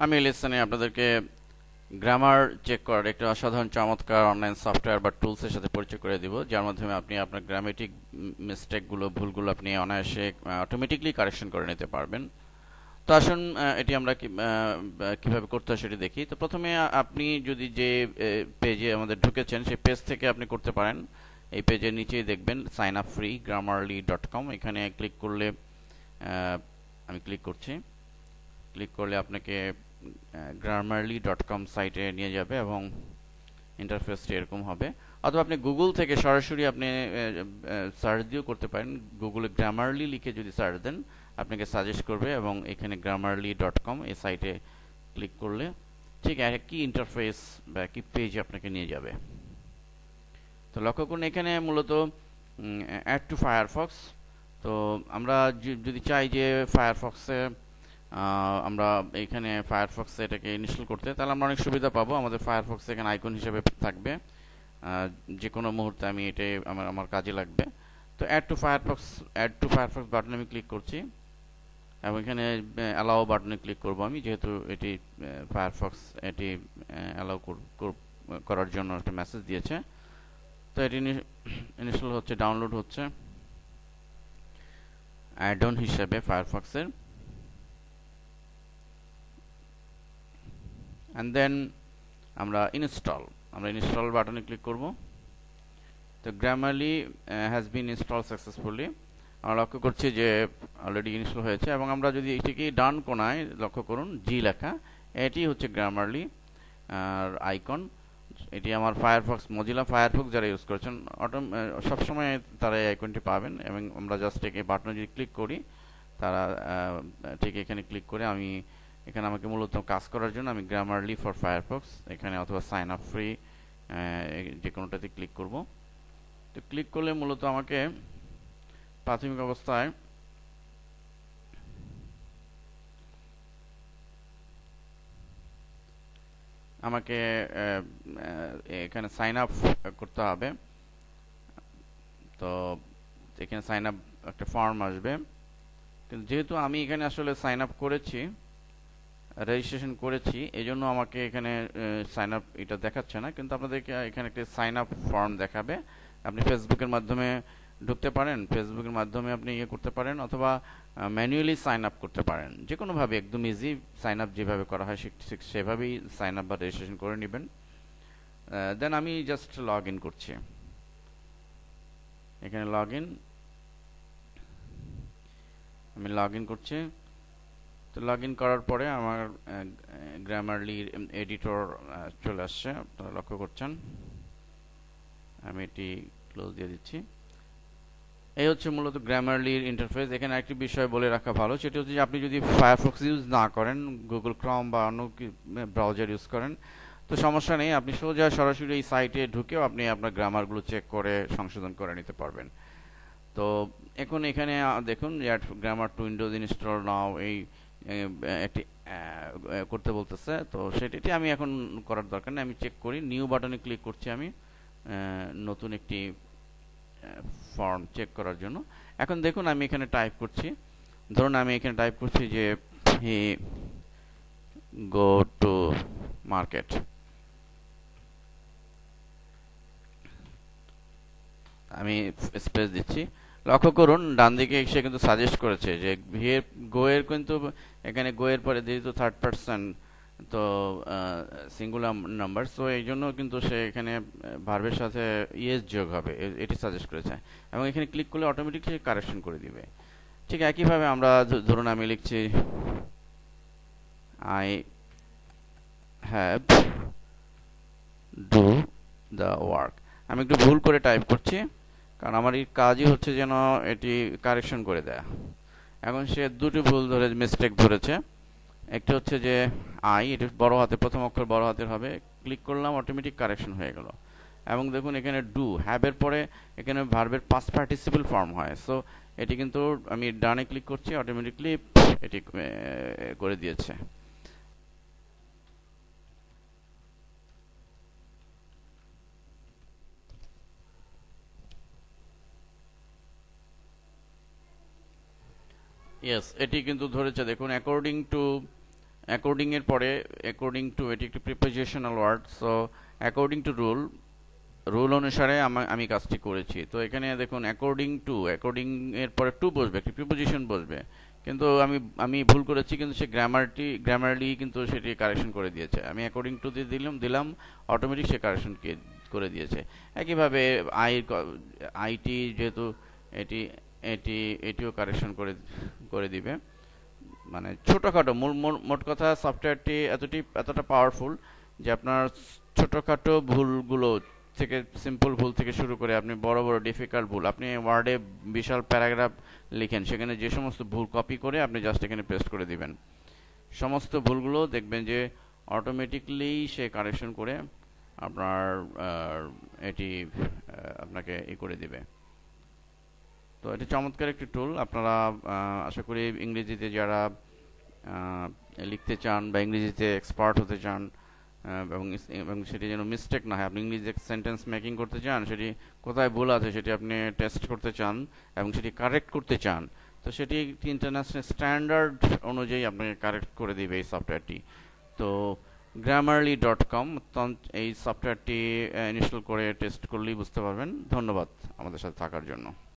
আমি এই লেসনে আপনাদেরকে গ্রামার চেক করার একটা অসাধারণ চমৎকার অনলাইন সফটওয়্যার বা টুলসের সাথে পরিচয় করে দিব, যার মাধ্যমে আপনি আপনার গ্রামেটিক মিস্টেকগুলো, ভুলগুলো আপনি অনায়াসে অটোমেটিকলি কারেকশন করে নিতে পারবেন। তো আসুন এটি আমরা কিভাবে করতে হয় সেটি দেখি। তো প্রথমে আপনি যদি যে পেজে আমাদের ঢুকেছেন সেই পেজ থেকে আপনি করতে পারেন। এই পেজের নিচেই দেখবেন সাইন আপ ফ্রি grammarly.com, এখানে ক্লিক করলে আমি ক্লিক করছি। ক্লিক করলে আপনাকে grammarly.com সাইটে নিয়ে যাবে এবং ইন্টারফেসটি এরকম হবে। অথবা আপনি গুগল থেকে সরাসরি আপনি সার্চ দিয়েও করতে পারেন। গুগলে গ্রামারলি লিখে যদি সার্চ দেন আপনাকে সাজেস্ট করবে এবং এখানে grammarly.com এই সাইটে ক্লিক করলে ঠিক একই ইন্টারফেস বা একই পেজ আপনাকে নিয়ে যাবে। তো লক্ষ্য করুন এখানে মূলত অ্যাড টু ফায়ারফক্স। তো আমরা যদি চাই যে ফায়ারফক্সে আমরা এখানে ফায়ারফক্সে এটাকে ইনস্টল করতে, তাহলে আমরা অনেক সুবিধা পাবো। আমাদের ফায়ারফক্স এখানে আইকন হিসেবে থাকবে, যে কোনো মুহূর্তে আমি এটাই আমার কাজে লাগবে। তো অ্যাড টু ফায়ারফক্স বাটনে আমি ক্লিক করছি এবং এখানে অ্যালাও বাটনে ক্লিক করব আমি, যেহেতু এটি ফায়ারফক্স এটি অ্যালাউ করার জন্য একটা মেসেজ দিয়েছে। তো এটি ইনস্টল হচ্ছে, ডাউনলোড হচ্ছে অ্যাড অন হিসেবে ফায়ারফক্সের। অ্যান্ড দেন আমরা ইনস্টল বাটনে ক্লিক করব। তো Grammarly has been install successfully, আমরা লক্ষ্য করছি যে অলরেডি ইনস্টল হয়েছে। এবং আমরা যদি এটিকে ডান কোনায় লক্ষ্য করুন জি লেখা, এটি হচ্ছে গ্রামারলি আর আইকন। এটি আমার ফায়ারফক্স, মজিলা ফায়ারফক্স যারা ইউজ করছেন সবসময় তারা এই আইকনটি পাবেন। এবং আমরা জাস্ট এই বাটনে যদি ক্লিক করি, তারা ঠিক এখানে ক্লিক করে আমি এখানে আমাকে মূলত কাজ করার জন্য আমি গ্রামারলি ফর ফায়ারফক্স এখানে অথবা সাইন আপ ফ্রি যে কোনোটাতে ক্লিক করব। তো ক্লিক করলে মূলত আমাকে প্রাথমিক অবস্থায় আমাকে এখানে সাইন আপ করতে হবে। তো এখানে সাইন আপ একটা ফর্ম আসবে, কিন্তু যেহেতু আমি এখানে আসলে সাইন আপ করেছি, রেজিস্ট্রেশন করেছি, এই জন্য আমাকে এখানে সাইন আপ এটা দেখাচ্ছে না। কিন্তু আপনাদেরকে এখানে একটা সাইন আপ ফর্ম দেখাবে। আপনি ফেসবুকের মাধ্যমে ঢুকতে পারেন, ফেসবুকের মাধ্যমে আপনি ইয়ে করতে পারেন, অথবা ম্যানুয়ালি সাইন আপ করতে পারেন। যে কোনোভাবে একদম ইজি সাইন আপ যেভাবে করা হয় সেভাবেই সাইন আপ বা রেজিস্ট্রেশন করে নেবেন। দেন আমি জাস্ট লগ ইন করছি। এখানে আমি লগ ইন করছি। তো লগ ইন করার পরে আমার গ্রামারলি এডিটর চলে আসছে, আপনারা লক্ষ্য করছেন। আমি এটি ক্লোজ দিয়ে দিচ্ছি। এই হচ্ছে মূলত গ্রামারলির ইন্টারফেস। এখানে একটি বিষয় বলে রাখা ভালো, সেটি হচ্ছে যে আপনি যদি ফায়ারফক্স ইউজ না করেন, গুগল ক্রোম বা অন্য ব্রাউজার ইউজ করেন, তো সমস্যা নেই, আপনি সোজা সরাসরি এই সাইটে ঢুকেও আপনি আপনার গ্রামারগুলো চেক করে সংশোধন করে নিতে পারবেন। তো এখন এখানে দেখুন গ্রামার টু উইন্ডোজ ইনস্টল নাও, এই একটি করতে বলতেছে। তো সেটি আমি এখন করার দরকার নেই, আমি চেক করি। নিউ বাটনে ক্লিক করছি আমি নতুন একটি ফর্ম চেক করার জন্য। এখন দেখুন আমি এখানে টাইপ করছি, ধরুন আমি এখানে টাইপ করছি যে হি গো টু মার্কেট। আমি স্পেস দিচ্ছি। লক্ষ্য করুন ডান দিকে সে কিন্তু সাজেস্ট করেছে যে গো এর, কিন্তু এখানে গো এর পরে যেহেতু থার্ড পারসন, তো সিঙ্গুলার নাম্বার, সো এই জন্য কিন্তু সে এখানে ভার্বের সাথে ইএস যোগ হবে, এটি সাজেস্ট করেছে। এবং এখানে ক্লিক করলে অটোমেটিক সে কারেকশন করে দিবে। ঠিক একইভাবে আমরা ধরুন আমি লিখছি I have do the work. আমি একটু ভুল করে টাইপ করছি, কারণ আমার এই কাজই হচ্ছে যেন এটি কারেকশন করে দেয়। এখন সে দুটি ভুল ধরে মিস্টেক ধরেছে। একটা হচ্ছে যে এটি বড় হাতে, প্রথম অক্ষর বড় হাতের হবে। ক্লিক করলাম, অটোমেটিক কারেকশন হয়ে গেল। এবং দেখুন এখানে ডু, হ্যাভের পরে এখানে ভার্বের পাস্ট পার্টিসিপল ফর্ম হয়। সো এটি কিন্তু আমি ডানে ক্লিক করছি, অটোমেটিকলি এটি করে দিয়েছে। ইয়েস, এটি কিন্তু ধরেছে। দেখুন অ্যাকর্ডিং টু অ্যাকর্ডিং এর পরে অ্যাকর্ডিং টু এটি একটি prepositional word. So according to rule অনুসারে আমি কাজটি করেছি। তো এখানে দেখুন অ্যাকর্ডিং এর পরে টু বসবে, একটি প্রিপোজিশন বসবে, কিন্তু আমি আমি ভুল করেছি, কিন্তু সে গ্রামারলি কিন্তু সেটি কারেকশন করে দিয়েছে। আমি অ্যাকর্ডিং টু দিয়ে দিলাম অটোমেটিক সে কারেকশন করে দিয়েছে। একইভাবে আইটি যেহেতু এটি এটি এটিও কারেকশন করে দিবে। মানে ছোটখাটো মোট কথা সফটওয়্যারটি এতটা পাওয়ারফুল যে আপনার ছোটখাটো ভুলগুলো থেকে, সিম্পল ভুল থেকে শুরু করে আপনি বড় বড় ডিফিকাল্ট ভুল, আপনি ওয়ার্ডে বিশাল প্যারাগ্রাফ লিখেন, সেখানে যে সমস্ত ভুল কপি করে আপনি জাস্ট এখানে পেস্ট করে দিবেন, সমস্ত ভুলগুলো দেখবেন যে অটোমেটিকলি সে কারেকশন করে আপনার এটি আপনাকে করে দিবে। তো এটি চমৎকার একটি টুল। আপনারা আশা করি ইংরেজিতে যারা লিখতে চান বা ইংরেজিতে এক্সপার্ট হতে চান, এবং সেটি যেন মিস্টেক না হয়, আপনি ইংরেজিতে সেন্টেন্স মেকিং করতে চান, সেটি কোথায় ভুল আছে সেটি আপনি টেস্ট করতে চান এবং সেটি কারেক্ট করতে চান, তো সেটি একটি ইন্টারন্যাশনাল স্ট্যান্ডার্ড অনুযায়ী আপনাকে কারেক্ট করে দিবে এই সফটওয়্যারটি। তো grammarly.com এই সফটওয়্যারটি ইনস্টল করে টেস্ট করলেই বুঝতে পারবেন। ধন্যবাদ আমাদের সাথে থাকার জন্য।